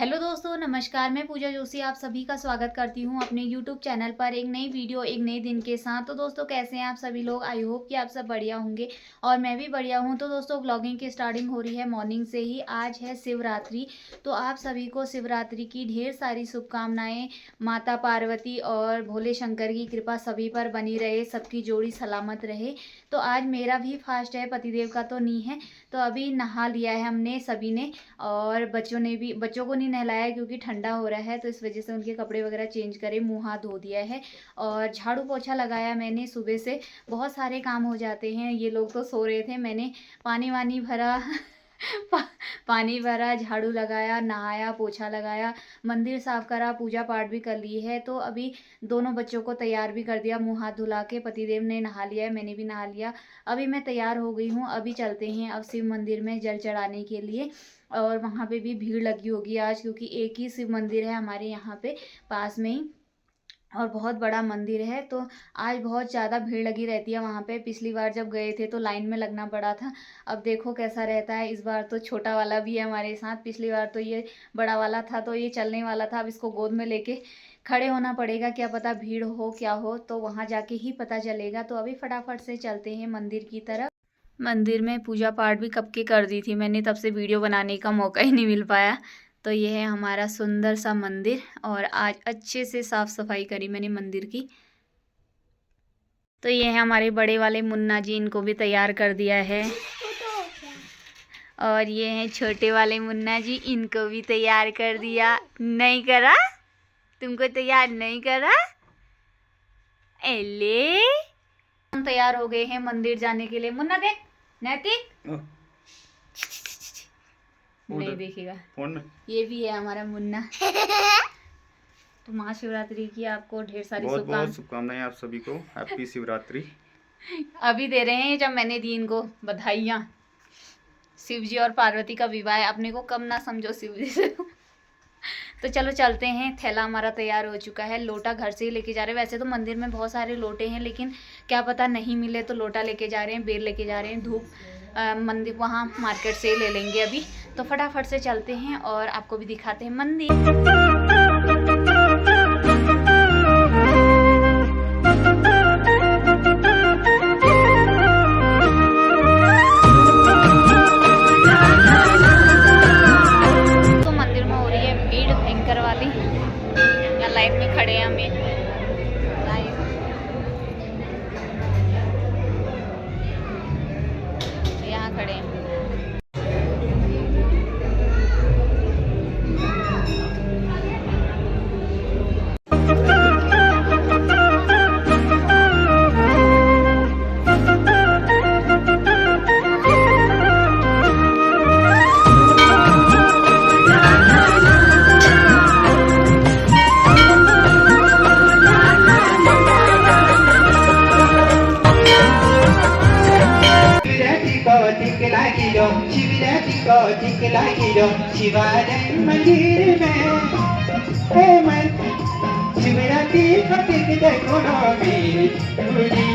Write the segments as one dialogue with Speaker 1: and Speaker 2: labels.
Speaker 1: Hello दोस्तों, नमस्कार। मैं पूजा जोशी आप सभी का स्वागत करती हूँ अपने यूट्यूब चैनल पर एक नई वीडियो एक नए दिन के साथ। तो दोस्तों, कैसे हैं आप सभी लोग? आई होप कि आप सब बढ़िया होंगे और मैं भी बढ़िया हूँ। तो दोस्तों, व्लॉगिंग की स्टार्टिंग हो रही है मॉर्निंग से ही। आज है शिवरात्रि, तो आप सभी को शिवरात्रि की ढेर सारी शुभकामनाएं। माता पार्वती और भोले शंकर की कृपा सभी पर बनी रहे, सबकी जोड़ी सलामत रहे। तो आज मेरा भी फास्ट है, पतिदेव का तो नहीं है। तो अभी नहा लिया है हमने सभी ने, और बच्चों को नहीं नहलाया है क्योंकि ठंडा हो रहा है, तो इस वजह से उनके कपड़े वगैरह चेंज करे, मुंह हाथ धो दिया है और झाड़ू पोछा लगाया मैंने सुबह से। बहुत सारे काम हो जाते हैं, ये लोग तो सो रहे थे, मैंने पानी वानी भरा पा, पानी भरा, झाड़ू लगाया, नहाया, पोछा लगाया, मंदिर साफ करा, पूजा पाठ भी कर ली है। तो अभी दोनों बच्चों को तैयार भी कर दिया, मुंह हाथ धुला के। पतिदेव ने नहा लिया है, मैंने भी नहा लिया। अभी मैं तैयार हो गई हूँ, अभी चलते हैं अब शिव मंदिर में जल चढ़ाने के लिए। और वहाँ पे भी भीड़ लगी होगी आज, क्योंकि एक ही शिव मंदिर है हमारे यहाँ पे पास में ही, और बहुत बड़ा मंदिर है। तो आज बहुत ज़्यादा भीड़ लगी रहती है वहाँ पे। पिछली बार जब गए थे तो लाइन में लगना पड़ा था। अब देखो कैसा रहता है। इस बार तो छोटा वाला भी है हमारे साथ, पिछली बार तो ये बड़ा वाला था, तो ये चलने वाला था। अब इसको गोद में लेके खड़े होना पड़ेगा, क्या पता भीड़ हो क्या हो, तो वहाँ जाके ही पता चलेगा। तो अभी फटाफट से चलते हैं मंदिर की तरफ। मंदिर में पूजा पाठ भी कब की कर दी थी मैंने, तब से वीडियो बनाने का मौका ही नहीं मिल पाया। तो ये है हमारा सुंदर सा मंदिर, और आज अच्छे से साफ सफाई करी मैंने मंदिर की। तो ये है हमारे बड़े वाले मुन्ना जी, इनको भी तैयार कर दिया है। और ये हैं छोटे वाले मुन्ना जी, इनको भी तैयार कर दिया। नहीं करा? तुमको तैयार नहीं करा? एले, हम तैयार हो गए हैं मंदिर जाने के लिए। मुन्ना देख, नैतिक नहीं देखेगा फोन में। ये भी है हमारा मुन्ना। तो महाशिवरात्रि की आपको ढेर सारी
Speaker 2: बहुत शुभकामनाएं आप सभी को। हैप्पी शिवरात्रि।
Speaker 1: अभी दे रहे हैं जब मैंने दी इनको बधाइयाँ। शिव जी और पार्वती का विवाह है, अपने को कम ना समझो शिव जी से। तो चलो चलते हैं। थैला हमारा तैयार हो चुका है, लोटा घर से ही लेके जा रहे हैं। वैसे तो मंदिर में बहुत सारे लोटे हैं, लेकिन क्या पता नहीं मिले तो लोटा लेके जा रहे हैं, बेर लेके जा रहे हैं। धूप मंदिर वहाँ मार्केट से ले लेंगे अभी। तो फटाफट से चलते हैं और आपको भी दिखाते हैं मंदिर। लाइन में खड़े हैं हमें, यहाँ खड़े हैं।
Speaker 3: शिवालय मंदिर में शिवरात्रि फटिक देखो मेरी सरूरी,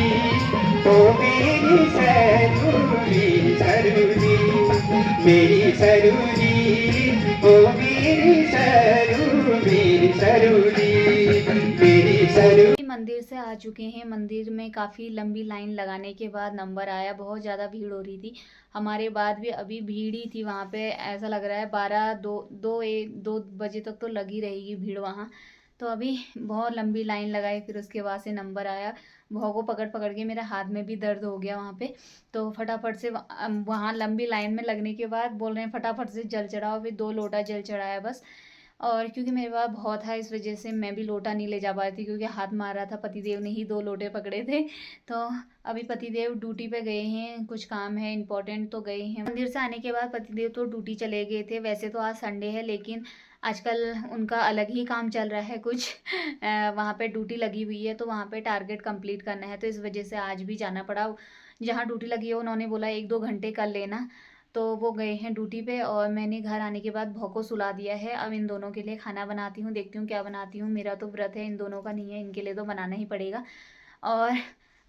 Speaker 3: ओ मेरी सरूरी सरूरी, मेरी सरूरी, ओ मेरी सरूरी सरूरी, मेरी सरूरी।
Speaker 1: मंदिर से आ चुके हैं। मंदिर में काफ़ी लंबी लाइन लगाने के बाद नंबर आया। बहुत ज़्यादा भीड़ हो रही थी, हमारे बाद भी अभी भीड़ ही थी वहाँ पे। ऐसा लग रहा है 2 बजे तक तो लगी रहेगी भीड़ वहाँ। तो अभी बहुत लंबी लाइन लगाई, फिर उसके बाद से नंबर आया। भौ को पकड़ पकड़ के मेरे हाथ में भी दर्द हो गया वहाँ पे। तो फटाफट से वहाँ लंबी लाइन में लगने के बाद बोल रहे हैं फटाफट से जल चढ़ाओ। फिर 2 लोटा जल चढ़ाया बस। और क्योंकि मेरे पास बहुत था, इस वजह से मैं भी लोटा नहीं ले जा पाई थी, क्योंकि हाथ मार रहा था। पतिदेव ने ही 2 लोटे पकड़े थे। तो अभी पतिदेव ड्यूटी पे गए हैं, कुछ काम है इम्पोर्टेंट, तो गए हैं। मंदिर से आने के बाद पतिदेव तो ड्यूटी चले गए थे। वैसे तो आज संडे है, लेकिन आजकल उनका अलग ही काम चल रहा है कुछ। वहाँ पे ड्यूटी लगी हुई है, तो वहाँ पे टारगेट कंप्लीट करना है, तो इस वजह से आज भी जाना पड़ा। जहाँ ड्यूटी लगी है उन्होंने बोला 1-2 घंटे कर लेना, तो वो गए हैं ड्यूटी पे। और मैंने घर आने के बाद भौ को सुला दिया है। अब इन दोनों के लिए खाना बनाती हूँ, देखती हूँ क्या बनाती हूँ। मेरा तो व्रत है, इन दोनों का नहीं है, इनके लिए तो बनाना ही पड़ेगा। और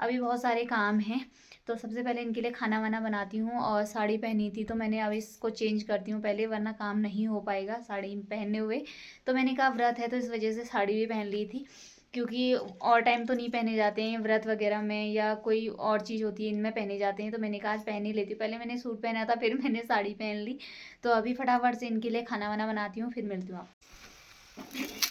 Speaker 1: अभी बहुत सारे काम हैं। तो सबसे पहले इनके लिए खाना वाना बनाती हूँ। और साड़ी पहनी थी तो मैंने अब इसको चेंज करती हूँ पहले, वरना काम नहीं हो पाएगा साड़ी पहने हुए। तो मैंने कहा व्रत है तो इस वजह से साड़ी भी पहन ली थी, क्योंकि और टाइम तो नहीं पहने जाते हैं व्रत वगैरह में, या कोई और चीज़ होती है इनमें पहने जाते हैं। तो मैंने कहा आज पहन ही लेती हूँ। पहले मैंने सूट पहना था, फिर मैंने साड़ी पहन ली। तो अभी फटाफट से इनके लिए खाना वाना बनाती हूँ, फिर मिलती हूँ आपको।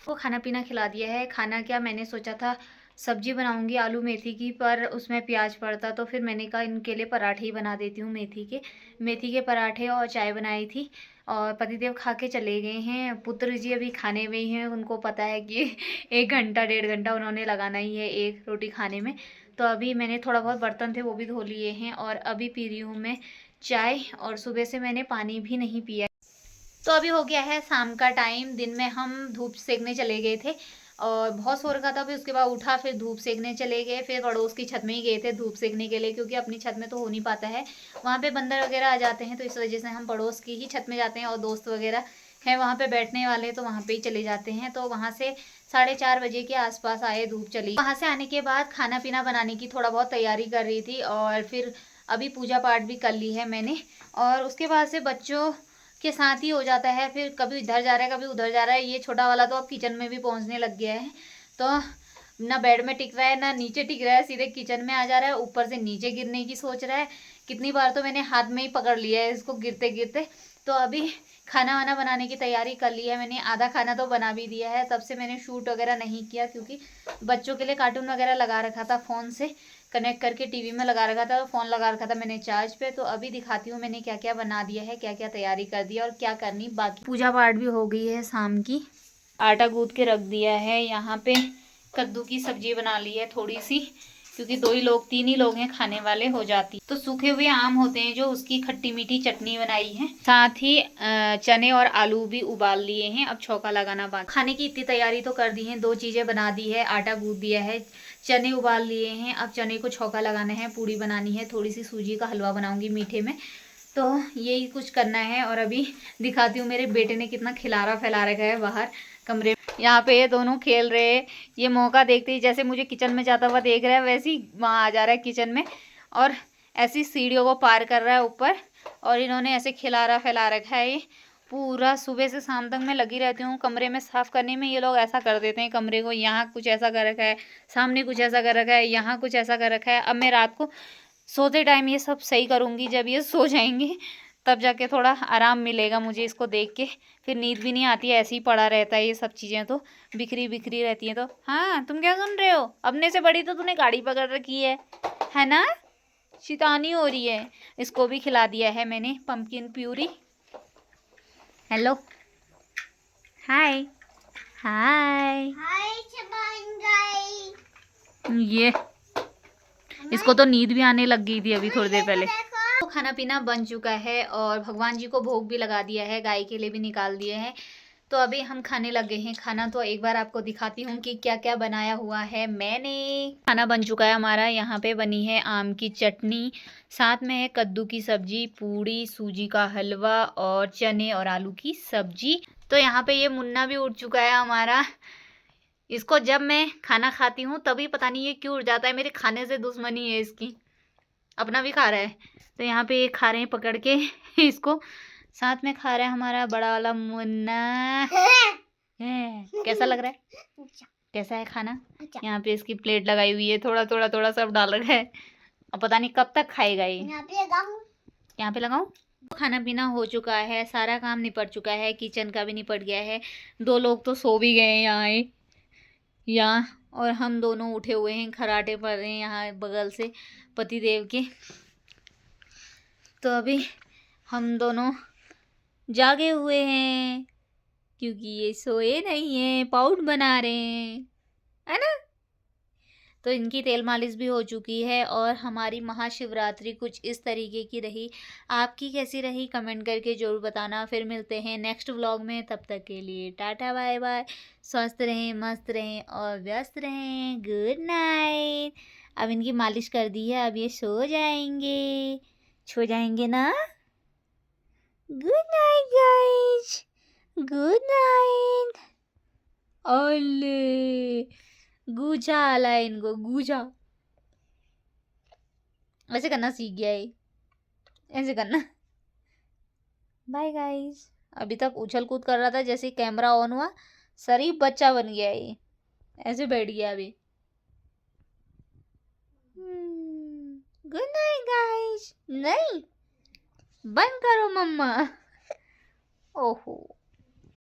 Speaker 1: को खाना पीना खिला दिया है। खाना क्या, मैंने सोचा था सब्जी बनाऊंगी आलू मेथी की, पर उसमें प्याज पड़ता, तो फिर मैंने कहा इनके लिए पराठे ही बना देती हूँ मेथी के पराठे। और चाय बनाई थी। और पतिदेव खा के चले गए हैं। पुत्र जी अभी खाने में ही हैं, उनको पता है कि 1 घंटा 1.5 घंटा उन्होंने लगाना ही है एक रोटी खाने में। तो अभी मैंने थोड़ा बहुत बर्तन थे वो भी धो लिए हैं, और अभी पी रही हूँ मैं चाय। और सुबह से मैंने पानी भी नहीं पिया। तो अभी हो गया है शाम का टाइम। दिन में हम धूप सेकने चले गए थे और बहुत सो रखा था। फिर उसके बाद उठा, फिर धूप सेकने चले गए। फिर पड़ोस की छत में ही गए थे धूप सेकने के लिए, क्योंकि अपनी छत में तो हो नहीं पाता है, वहाँ पे बंदर वगैरह आ जाते हैं। तो इस वजह से हम पड़ोस की ही छत में जाते हैं, और दोस्त वगैरह हैं वहाँ पे बैठने वाले, तो वहाँ पे ही चले जाते हैं। तो वहाँ से 4:30 बजे के आसपास आए, धूप चली। वहाँ से आने के बाद खाना पीना बनाने की थोड़ा बहुत तैयारी कर रही थी, और फिर अभी पूजा पाठ भी कर ली है मैंने। और उसके बाद से बच्चों के साथ ही हो जाता है, फिर कभी इधर जा रहा है कभी उधर जा रहा है। ये छोटा वाला तो अब किचन में भी पहुंचने लग गया है, तो ना बेड में टिक रहा है ना नीचे टिक रहा है, सीधे किचन में आ जा रहा है। ऊपर से नीचे गिरने की सोच रहा है। कितनी बार तो मैंने हाथ में ही पकड़ लिया है इसको गिरते गिरते। तो अभी खाना वाना बनाने की तैयारी कर ली है मैंने। आधा खाना तो बना भी दिया है, तब से मैंने शूट वगैरह नहीं किया, क्योंकि बच्चों के लिए कार्टून वगैरह लगा रखा था, फ़ोन से कनेक्ट करके टीवी में लगा रखा था, फ़ोन लगा रखा था मैंने चार्ज पे। तो अभी दिखाती हूँ मैंने क्या क्या बना दिया है, क्या क्या तैयारी कर दी है और क्या करनी बाकी। पूजा पाठ भी हो गई है शाम की। आटा गूँथ के रख दिया है। यहाँ पे कद्दू की सब्जी बना ली है थोड़ी सी, क्योंकि 3 ही लोग हैं खाने वाले, हो जाती। तो सूखे हुए आम होते हैं जो, उसकी खट्टी मीठी चटनी बनाई है। साथ ही चने और आलू भी उबाल लिए हैं, अब छौंका लगाना बाकी। खाने की इतनी तैयारी तो कर दी है, 2 चीज़ें बना दी है, आटा गूँथ दिया है, चने उबाल लिए हैं। अब चने को छौंका लगाना है, पूड़ी बनानी है, थोड़ी सी सूजी का हलवा बनाऊंगी मीठे में। तो यही कुछ करना है। और अभी दिखाती हूँ मेरे बेटे ने कितना खिलारा फैला रखा है बाहर कमरे में। यहाँ पे ये दोनों खेल रहे हैं। ये मौका देखते ही, जैसे मुझे किचन में जाता हुआ देख रहा है, वैसे ही वहाँ आ जा रहा है किचन में, और ऐसी सीढ़ियों को पार कर रहा है ऊपर। और इन्होंने ऐसे खिलारा फैला रखा है। ये पूरा सुबह से शाम तक मैं लगी रहती हूँ कमरे में साफ़ करने में। ये लोग ऐसा कर देते हैं कमरे को, यहाँ कुछ ऐसा कर रखा है, सामने कुछ ऐसा कर रखा है, यहाँ कुछ ऐसा कर रखा है। अब मैं रात को सोते टाइम ये सब सही करूँगी, जब ये सो जाएंगे तब जाके थोड़ा आराम मिलेगा मुझे इसको देख के। फिर नींद भी नहीं आती है, ऐसे ही पड़ा रहता है ये सब चीज़ें, तो बिखरी बिखरी रहती हैं। तो हाँ, तुम क्या सुन रहे हो? अपने से बड़ी तो तूने गाड़ी पकड़ रखी है ना? शैतानी हो रही है। इसको भी खिला दिया है मैंने पम्पकिन प्यूरी। हेलो, हाय हाय। ये इसको तो नींद भी आने लग गई थी अभी थोड़ी देर पहले। तो खाना पीना बन चुका है, और भगवान जी को भोग भी लगा दिया है, गाय के लिए भी निकाल दिए हैं। तो अभी हम खाने लगे हैं खाना। तो एक बार आपको दिखाती हूँ कि क्या क्या बनाया हुआ है मैंने। खाना बन चुका है हमारा। यहाँ पे बनी है आम की चटनी, साथ में है कद्दू की सब्जी, पूड़ी, सूजी का हलवा और चने और आलू की सब्जी। तो यहाँ पे ये मुन्ना भी उठ चुका है हमारा। इसको जब मैं खाना खाती हूँ तभी पता नहीं ये क्यों उड़ जाता है, मेरे खाने से दुश्मनी है इसकी। अपना भी खा रहा है। तो यहाँ पे ये खा रहे हैं पकड़ के इसको। साथ में खा रहा है हमारा बड़ा वाला मुन्ना। कैसा लग रहा है? कैसा है खाना? यहाँ पे इसकी प्लेट लगाई हुई है, थोड़ा थोड़ा थोड़ा सब डाल रखा है। अब पता नहीं कब तक खाएगा ये। यहाँ पे लगाऊं? खाना पीना हो चुका है, सारा काम निपट चुका है, किचन का भी निपट गया है। 2 लोग तो सो भी गए हैं यहाँ, और हम दोनों उठे हुए हैं, खराटे पड़ रहे हैं यहाँ बगल से पतिदेव के। तो अभी हम दोनों जागे हुए हैं, क्योंकि ये सोए नहीं हैं, पाउडर बना रहे हैं, है ना? तो इनकी तेल मालिश भी हो चुकी है। और हमारी महाशिवरात्रि कुछ इस तरीके की रही। आपकी कैसी रही कमेंट करके ज़रूर बताना। फिर मिलते हैं नेक्स्ट व्लॉग में, तब तक के लिए टाटा बाय बाय। स्वस्थ रहें, मस्त रहें और व्यस्त रहें। Good night. अब इनकी मालिश कर दी है, अब ये सो जाएंगे ना। Good night guys, good night. ओले गूजा आला है इनको, गूजा। ऐसे करना सीख गया है, ऐसे करना। Bye guys. अभी तक उछल कूद कर रहा था, जैसे ही कैमरा ऑन हुआ शरीफ बच्चा बन गया ये, ऐसे बैठ गया अभी। Good night guys. नहीं, बंद करो मम्मा। ओहो।